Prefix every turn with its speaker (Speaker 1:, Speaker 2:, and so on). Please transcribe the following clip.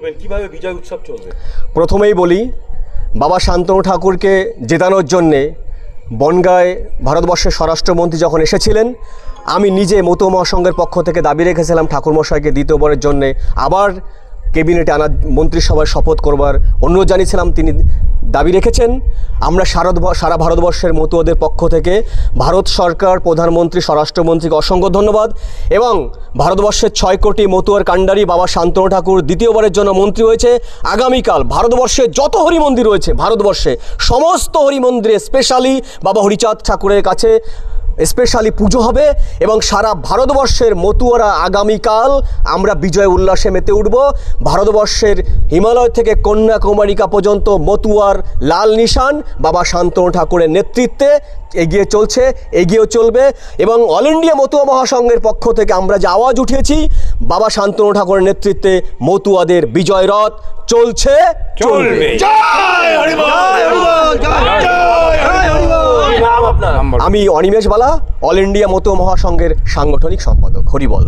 Speaker 1: তুলবেন, কিভাবে বিজয় উৎসব চলবে?
Speaker 2: প্রথমেই বলি, বাবা শান্তনু ঠাকুরকে জেতানোর জন্যে বনগাঁয় ভারতবর্ষের স্বরাষ্ট্রমন্ত্রী যখন এসেছিলেন, আমি নিজে মতুয়া মহাসংঘের পক্ষ থেকে দাবি রেখেছিলাম ঠাকুরমশাইকে দ্বিতীয়বারের জন্যে আবার ক্যাবিনেটে আনা, মন্ত্রিসভায় শপথ করবার অনুরোধ জানিয়েছিলাম। তিনি দাবি রেখেছেন। আমরা সারা ভারতবর্ষের মতুয়াদের পক্ষ থেকে ভারত সরকার, প্রধানমন্ত্রী, স্বরাষ্ট্রমন্ত্রীকে অসংখ্য ধন্যবাদ। এবং ভারতবর্ষের 6 কোটি মতুয়ার কাণ্ডারি বাবা শান্তনু ঠাকুর দ্বিতীয়বারের জন্য মন্ত্রী হয়েছে। আগামীকাল ভারতবর্ষে যত হরি মন্দির রয়েছে, ভারতবর্ষে সমস্ত হরি মন্দিরে স্পেশালি বাবা হরিচাঁদ ঠাকুরের কাছে স্পেশালি পুজো হবে এবং সারা ভারতবর্ষের মতুয়ারা আগামীকাল আমরা বিজয় উল্লাসে মেতে উঠব। ভারতবর্ষের হিমালয় থেকে কন্যাকুমারিকা পর্যন্ত মতুয়ার লাল নিশান বাবা শান্তনু ঠাকুরের নেতৃত্বে এগিয়ে চলছে, এগিয়েও চলবে। এবং অল ইন্ডিয়া মতুয়া মহাসংঘের পক্ষ থেকে আমরা যে আওয়াজ উঠিয়েছি, বাবা শান্তনু ঠাকুরের নেতৃত্বে মতুয়াদের বিজয় রথ চলছে, চলবে। আমি অনিমেষ বালা, অল ইন্ডিয়া মতুয়া মহাসংঘের সাংগঠনিক সম্পাদক। হরিবল।